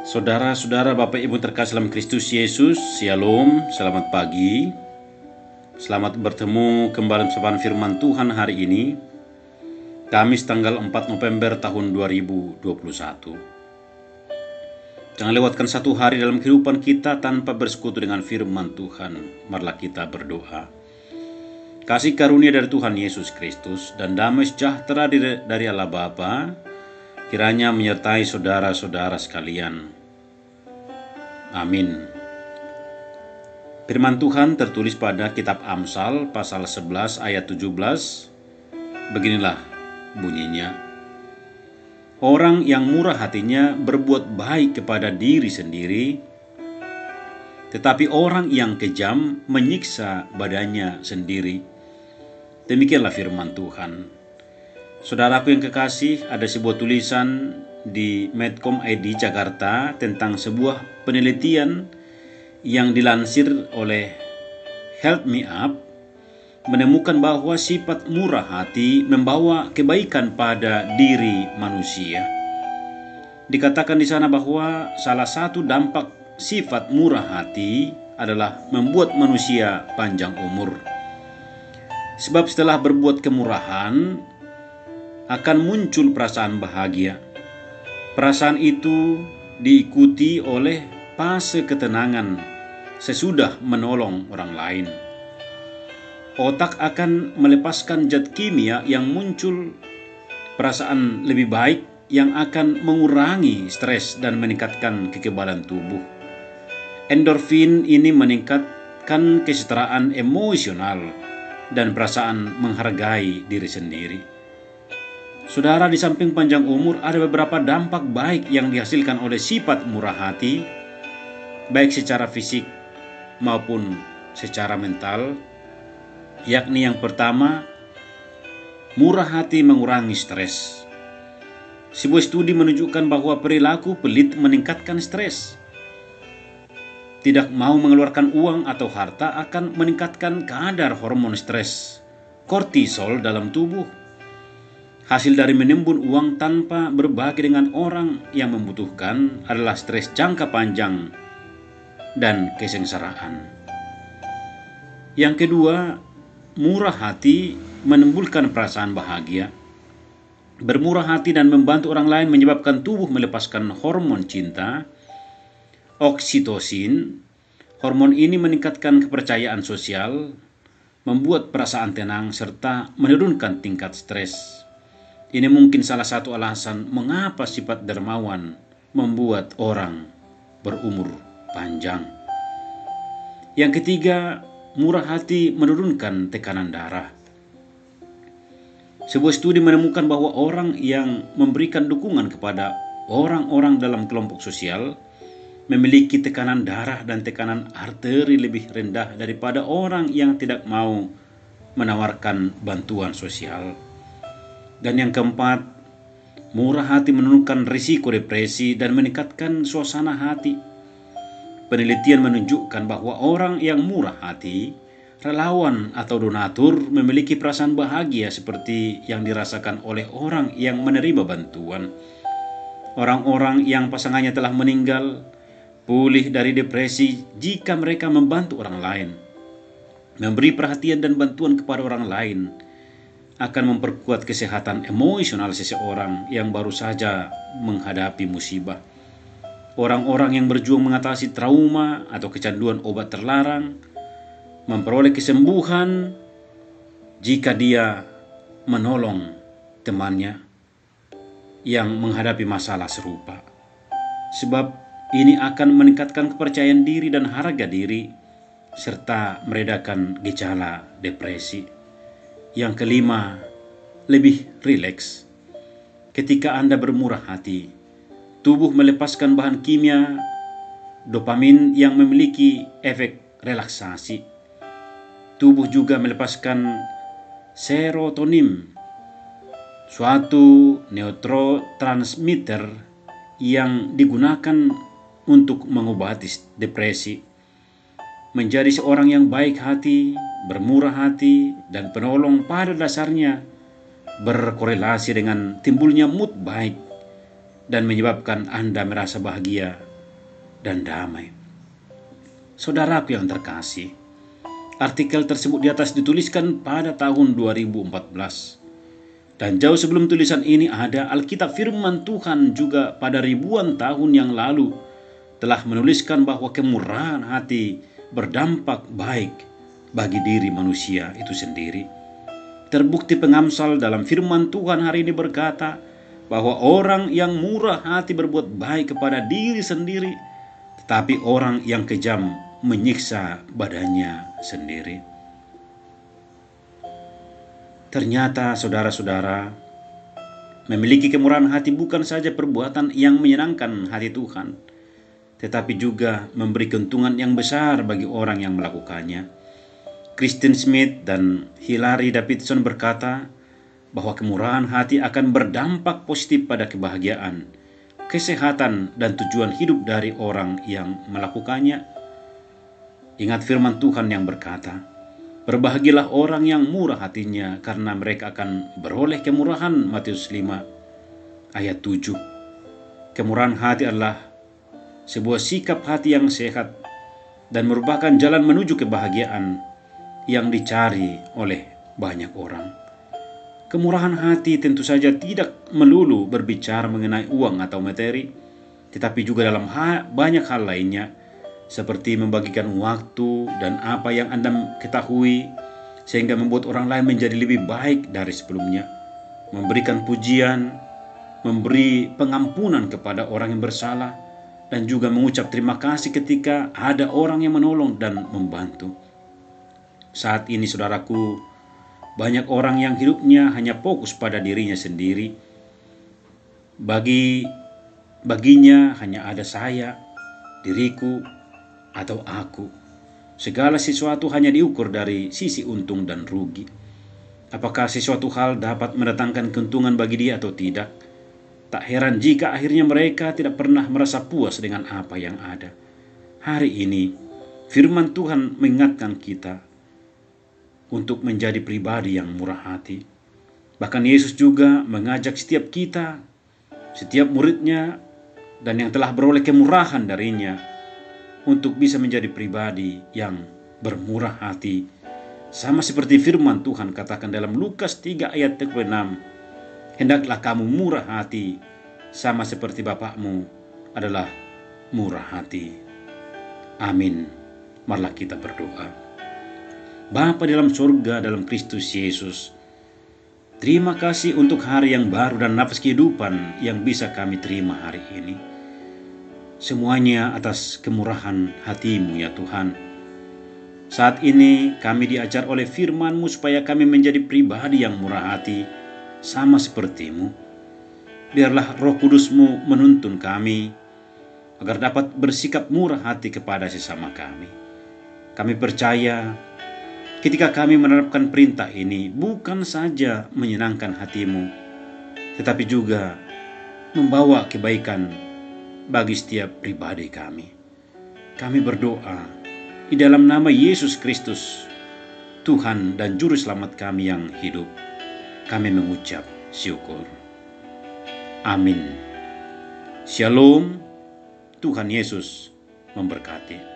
Saudara-saudara, Bapak Ibu terkasih dalam Kristus Yesus, Shalom, selamat pagi. Selamat bertemu kembali bersama firman Tuhan hari ini, Kamis tanggal 4 November tahun 2021. Jangan lewatkan satu hari dalam kehidupan kita tanpa bersekutu dengan firman Tuhan. Marilah kita berdoa. Kasih karunia dari Tuhan Yesus Kristus dan damai sejahtera dari Allah Bapa kiranya menyertai saudara-saudara sekalian. Amin. Firman Tuhan tertulis pada kitab Amsal pasal 11 ayat 17. Beginilah bunyinya. Orang yang murah hatinya berbuat baik kepada diri sendiri, tetapi orang yang kejam menyiksa badannya sendiri. Demikianlah firman Tuhan. Saudaraku yang kekasih, ada sebuah tulisan di Medcom ID Jakarta tentang sebuah penelitian yang dilansir oleh Help Me Up, menemukan bahwa sifat murah hati membawa kebaikan pada diri manusia. Dikatakan di sana bahwa salah satu dampak sifat murah hati adalah membuat manusia panjang umur. Sebab setelah berbuat kemurahan akan muncul perasaan bahagia. Perasaan itu diikuti oleh fase ketenangan sesudah menolong orang lain. Otak akan melepaskan zat kimia yang muncul perasaan lebih baik yang akan mengurangi stres dan meningkatkan kekebalan tubuh. Endorfin ini meningkatkan kesetaraan emosional dan perasaan menghargai diri sendiri. Saudara, di samping panjang umur ada beberapa dampak baik yang dihasilkan oleh sifat murah hati, baik secara fisik maupun secara mental, yakni yang pertama, murah hati mengurangi stres. Sebuah studi menunjukkan bahwa perilaku pelit meningkatkan stres. Tidak mau mengeluarkan uang atau harta akan meningkatkan kadar hormon stres, kortisol dalam tubuh. Hasil dari menimbun uang tanpa berbagi dengan orang yang membutuhkan adalah stres jangka panjang dan kesengsaraan. Yang kedua, murah hati menimbulkan perasaan bahagia. Bermurah hati dan membantu orang lain menyebabkan tubuh melepaskan hormon cinta, oksitosin. Hormon ini meningkatkan kepercayaan sosial, membuat perasaan tenang, serta menurunkan tingkat stres. Ini mungkin salah satu alasan mengapa sifat dermawan membuat orang berumur panjang. Yang ketiga, murah hati menurunkan tekanan darah. Sebuah studi menemukan bahwa orang yang memberikan dukungan kepada orang-orang dalam kelompok sosial memiliki tekanan darah dan tekanan arteri lebih rendah daripada orang yang tidak mau menawarkan bantuan sosial. Dan yang keempat, murah hati menurunkan risiko depresi dan meningkatkan suasana hati. Penelitian menunjukkan bahwa orang yang murah hati, relawan atau donatur memiliki perasaan bahagia seperti yang dirasakan oleh orang yang menerima bantuan. Orang-orang yang pasangannya telah meninggal pulih dari depresi jika mereka membantu orang lain. Memberi perhatian dan bantuan kepada orang lain akan memperkuat kesehatan emosional seseorang yang baru saja menghadapi musibah. Orang-orang yang berjuang mengatasi trauma atau kecanduan obat terlarang memperoleh kesembuhan jika dia menolong temannya yang menghadapi masalah serupa. Sebab ini akan meningkatkan kepercayaan diri dan harga diri serta meredakan gejala depresi. Yang kelima, lebih rileks. Ketika Anda bermurah hati, tubuh melepaskan bahan kimia dopamin yang memiliki efek relaksasi. Tubuh juga melepaskan serotonin, suatu neurotransmitter yang digunakan untuk mengobati depresi. Menjadi seorang yang baik hati, bermurah hati, dan penolong pada dasarnya berkorelasi dengan timbulnya mood baik dan menyebabkan Anda merasa bahagia dan damai. Saudaraku yang terkasih, artikel tersebut di atas dituliskan pada tahun 2014. Dan jauh sebelum tulisan ini ada Alkitab firman Tuhan juga pada ribuan tahun yang lalu telah menuliskan bahwa kemurahan hati berdampak baik bagi diri manusia itu sendiri. Terbukti pengamsal dalam firman Tuhan hari ini berkata bahwa orang yang murah hati berbuat baik kepada diri sendiri, tetapi orang yang kejam menyiksa badannya sendiri. Ternyata saudara-saudara, memiliki kemurahan hati bukan saja perbuatan yang menyenangkan hati Tuhan, tetapi juga memberi keuntungan yang besar bagi orang yang melakukannya. Kristen Smith dan Hilary Davidson berkata bahwa kemurahan hati akan berdampak positif pada kebahagiaan, kesehatan, dan tujuan hidup dari orang yang melakukannya. Ingat firman Tuhan yang berkata, "Berbahagialah orang yang murah hatinya, karena mereka akan beroleh kemurahan." Matius 5 ayat 7. Kemurahan hati adalah sebuah sikap hati yang sehat dan merupakan jalan menuju kebahagiaan yang dicari oleh banyak orang. Kemurahan hati tentu saja tidak melulu berbicara mengenai uang atau materi, tetapi juga dalam banyak hal lainnya, seperti membagikan waktu dan apa yang Anda ketahui sehingga membuat orang lain menjadi lebih baik dari sebelumnya, memberikan pujian, memberi pengampunan kepada orang yang bersalah, dan juga mengucap terima kasih ketika ada orang yang menolong dan membantu. Saat ini saudaraku, banyak orang yang hidupnya hanya fokus pada dirinya sendiri. Baginya hanya ada saya, diriku, atau aku. Segala sesuatu hanya diukur dari sisi untung dan rugi. Apakah sesuatu hal dapat mendatangkan keuntungan bagi dia atau tidak? Tak heran jika akhirnya mereka tidak pernah merasa puas dengan apa yang ada. Hari ini, firman Tuhan mengingatkan kita untuk menjadi pribadi yang murah hati. Bahkan Yesus juga mengajak setiap kita, setiap muridnya, dan yang telah beroleh kemurahan darinya, untuk bisa menjadi pribadi yang bermurah hati. Sama seperti firman Tuhan katakan dalam Lukas 3 ayat 36, "Hendaklah kamu murah hati, sama seperti Bapakmu adalah murah hati." Amin. Marilah kita berdoa. Bapa dalam surga, dalam Kristus Yesus, terima kasih untuk hari yang baru dan nafas kehidupan yang bisa kami terima hari ini. Semuanya atas kemurahan hati-Mu ya Tuhan. Saat ini kami diajar oleh firman-Mu supaya kami menjadi pribadi yang murah hati, sama seperti-Mu. Biarlah Roh Kudus-Mu menuntun kami, agar dapat bersikap murah hati kepada sesama kami. Kami percaya ketika kami menerapkan perintah ini, bukan saja menyenangkan hati-Mu, tetapi juga membawa kebaikan bagi setiap pribadi kami. Kami berdoa di dalam nama Yesus Kristus, Tuhan dan Juru Selamat kami yang hidup. Kami mengucap syukur. Amin. Shalom. Tuhan Yesus memberkati.